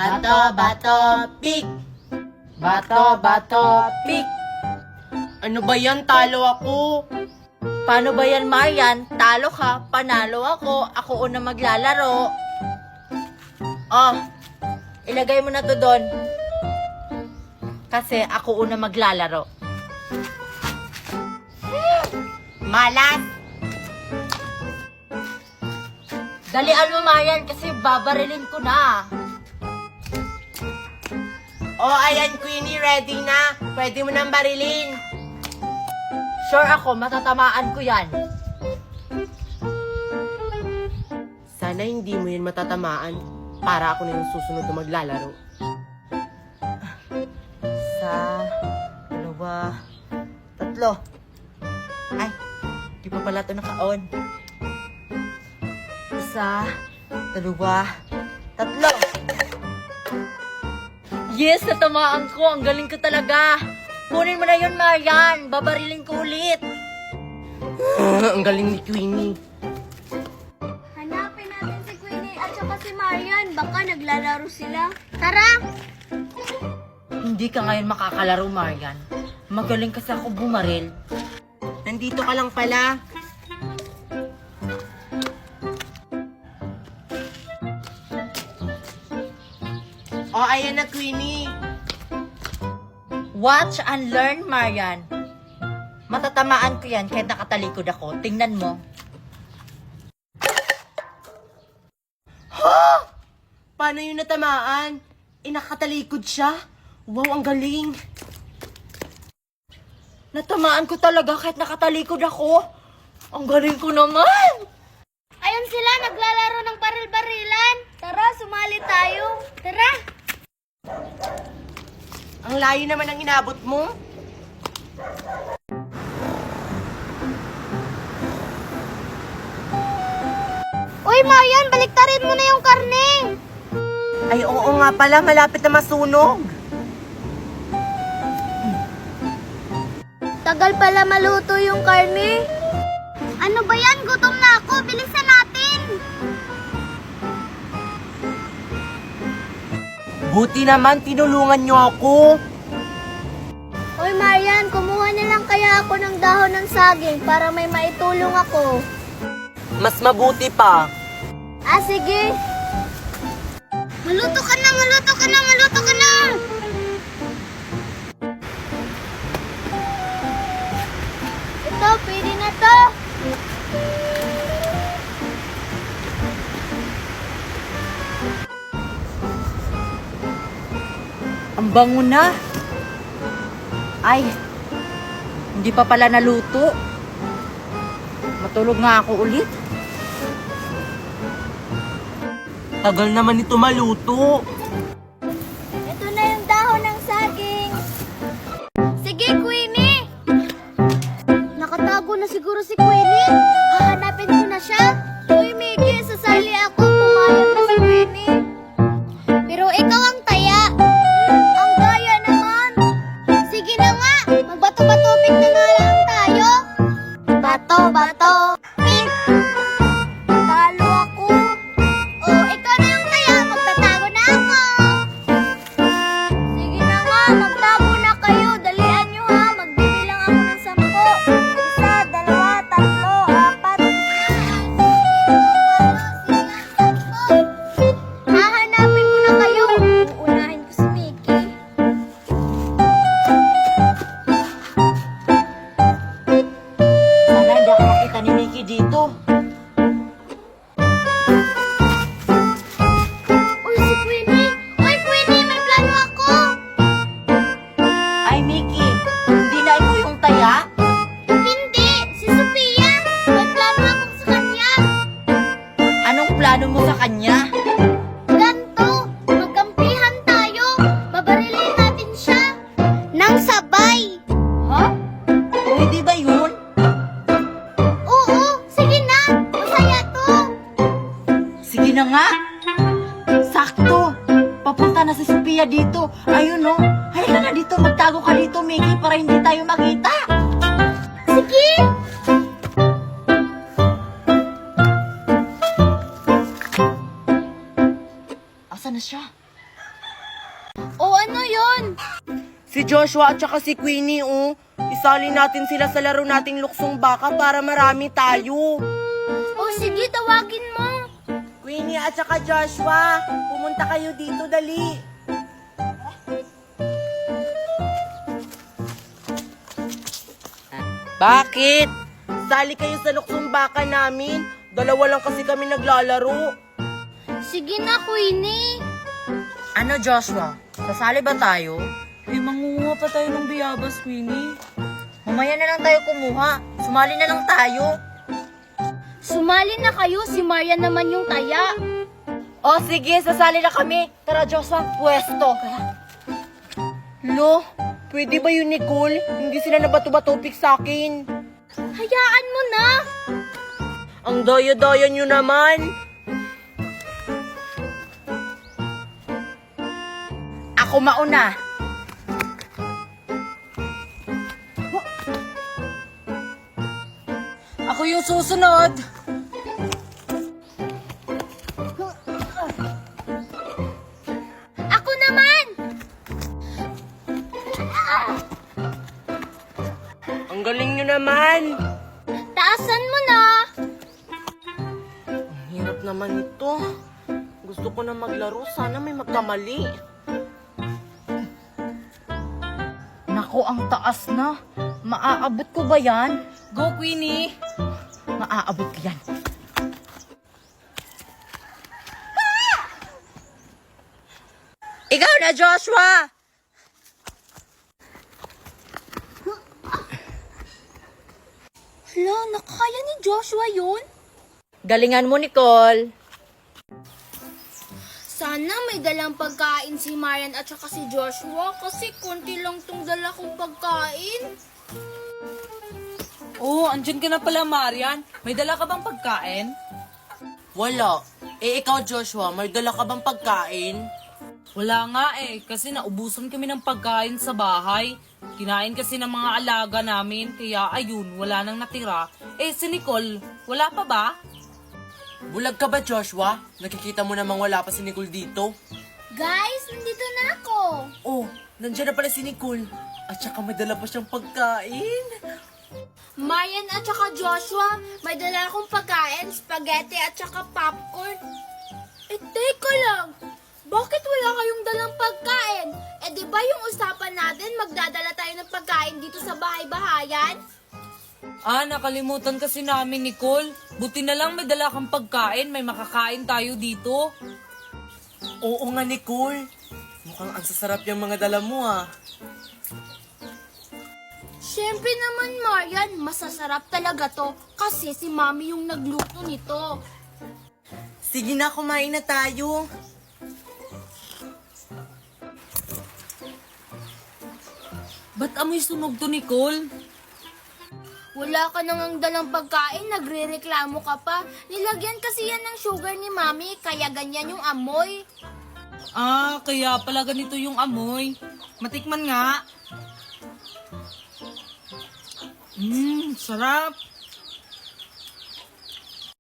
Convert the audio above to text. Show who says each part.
Speaker 1: Bato, bato, pik! Bato, bato, pik! Ano ba yan? Talo ako.
Speaker 2: Paano ba yan, Marian? Talo ka, panalo ako una maglalaro. Oh, ilagay mo na to doon. Kasi ako una maglalaro.
Speaker 1: Malas!
Speaker 2: Dalian mo, Marian, kasi babarilin ko na.
Speaker 1: Oh, ayan, Queenie, ready na. Pwede mo nang barilin.
Speaker 2: Sure ako, matatamaan ko yan.
Speaker 1: Sana hindi mo yan matatamaan para ako na yung susunod na maglalaro.
Speaker 2: Isa, dalawa, tatlo. Ay, di pa pala ito naka-on. Isa, dalawa, tatlo. Yes, natamaan ko. Ang galing ko talaga. Kunin mo na yun, Marian. Babarilin ko ulit.
Speaker 1: Ang galing ni Queenie.
Speaker 3: Hanapin natin si Queenie at saka si Marian. Baka naglalaro sila. Tara!
Speaker 2: Hindi ka ngayon makakalaro, Marian. Magaling kasi ako bumaril.
Speaker 1: Nandito ka lang pala. Oh, ayan na, Queenie.
Speaker 2: Watch and learn, Marian. Matatamaan ko yan kahit nakatalikod ako. Tingnan mo.
Speaker 1: Paano yung natamaan? Nakatalikod siya. Wow, ang galing.
Speaker 2: Natamaan ko talaga kahit nakatalikod ako. Ang galing ko naman.
Speaker 3: Ayun sila, naglalaro ng baril-barilan. Tara, sumali tayo. Tara!
Speaker 1: Ang layo naman ang inabot mo.
Speaker 3: Uy, Marian, baliktarin mo na yung karne.
Speaker 1: Ay, oo nga pala. Malapit na masunog.
Speaker 3: Tagal pala maluto yung karne. Ano ba yan? Gutom na ako. Bilisan natin.
Speaker 1: Buti naman, tinulungan niyo ako.
Speaker 3: Uy, Marian, kumuha na lang kaya ako ng dahon ng saging para may maitulong ako.
Speaker 1: Mas mabuti pa.
Speaker 3: Ah, sige. Maluto ka na, maluto ka na, maluto ka na. Ito, pwede na to.
Speaker 2: Ang bango na. Ay, hindi pa pala naluto. Matulog nga ako ulit.
Speaker 1: Tagal naman ito maluto.
Speaker 3: Ito na yung dahon ng saging. Sige, Queenie. Nakatago na siguro si Queenie. Hahanapin ko na siya. Uy, Miggy, sasali ako. Pumayag na si Queenie. Pero ikaw ang taya. Ang daya naman. Sige na nga. Magbato-batopik na nga lang tayo. Bato-bato. Pik! Talo ako. Oh, ikaw na yung taya. Magtatago na ako. Sige na nga. Magtago na kayo. Dalian nyo ha. Magbibilang ako ng 10. 1, 2, 3, 4. Hahanapin ko na kayo. Uunahin ko si Mickey.
Speaker 2: Sana hindi ako makita ni Mickey dito.
Speaker 3: Uy, si Queenie. Uy, Queenie, may plano ako.
Speaker 2: Ay, Mickey, hindi na ikaw yung taya?
Speaker 3: Hindi, si Sophia. May plano ako sa kanya.
Speaker 2: Anong plano mo sa kanya?
Speaker 3: Ganto, magkampihan tayo. Babarilin natin siya. Nang sabay.
Speaker 2: Ha? Pwede ba yun?
Speaker 3: Oo, sige na. Masaya to.
Speaker 2: Sige na nga. Sakto. Papunta na si Sophia dito. Ayun no. Halika na dito. Magtago ka dito, Mickey, para hindi tayo makita.
Speaker 3: Sige.
Speaker 2: Asan na siya?
Speaker 3: O ano yon?
Speaker 1: Si Joshua at saka si Queenie, oh. Isali natin sila sa laro nating luksong baka para marami tayo.
Speaker 3: O sige, tawagin mo.
Speaker 1: Queenie at saka Joshua, pumunta kayo dito, dali. Bakit? Sali kayo sa luksong baka namin. Dalawa lang kasi kami naglalaro.
Speaker 3: Sige na, Queenie.
Speaker 2: Ano, Joshua? Sasali ba tayo? Mangunguha pa tayo ng biyabas, Queenie. Mamaya na lang tayo kumuha. Sumali na lang tayo.
Speaker 3: Sumali na kayo, si Marian naman yung taya.
Speaker 2: O sige, sasali na kami. Tara, Joshua, pwesto.
Speaker 1: Lo, pwede ba yun, Nicole? Hindi sila nabato-batopik sa akin.
Speaker 3: Hayaan mo na.
Speaker 1: Ang daya-daya nyo naman.
Speaker 2: Ako mauna. Ako yung susunod.
Speaker 3: Ako naman.
Speaker 1: Ang galing nyo naman.
Speaker 3: Taasan mo na.
Speaker 1: Ang hirap naman ito. Gusto ko na maglaro. Sana may magkamali.
Speaker 2: Nako, ang taas na. Maaabot ko ba yan?
Speaker 1: Go, Queenie.
Speaker 2: Maaabot ko yan. Ikaw na, Joshua!
Speaker 3: Hala, nakakaya ni Joshua yun?
Speaker 2: Galingan mo, Nicole.
Speaker 3: Sana may dalang pagkain si Marian at saka si Joshua kasi konti lang tong dala kong pagkain.
Speaker 4: Oh, andyan ka na pala, Marian. May dala ka bang pagkain?
Speaker 1: Wala. Ikaw, Joshua, may dala ka bang pagkain?
Speaker 4: Wala nga kasi naubusan kami ng pagkain sa bahay. Kinain kasi ng mga alaga namin, kaya ayun, wala nang natira. Si Nicole, wala pa ba?
Speaker 1: Bulag ka ba, Joshua? Nakikita mo namang wala pa si Nicole dito.
Speaker 3: Guys, nandito na ako.
Speaker 1: Oh, nandiyan na pala si Nicole. At saka may dala pa siyang pagkain.
Speaker 3: Marian at saka Joshua, may dala akong pagkain, spaghetti at saka popcorn. Teka lang. Bakit wala kayong dalang pagkain? Di ba yung usapan natin magdadala tayo ng pagkain dito sa bahay-bahayan?
Speaker 4: Nakalimutan kasi namin, Nicole. Buti na lang may dala kang pagkain, may makakain tayo dito.
Speaker 1: Oo nga, Nicole. Mukhang ang sasarap yung mga dala mo, ah.
Speaker 3: Siyempre naman, Marian, masasarap talaga to kasi si Mami yung nagluto nito.
Speaker 1: Sige na, kumain na tayo.
Speaker 4: Ba't amoy sunog to, Nicole?
Speaker 3: Wala ka nang dalang pagkain, nagre-reklamo ka pa. Nilagyan kasi yan ng sugar ni Mami, kaya ganyan yung amoy.
Speaker 4: Kaya pala ganito yung amoy. Matikman nga. Sarap.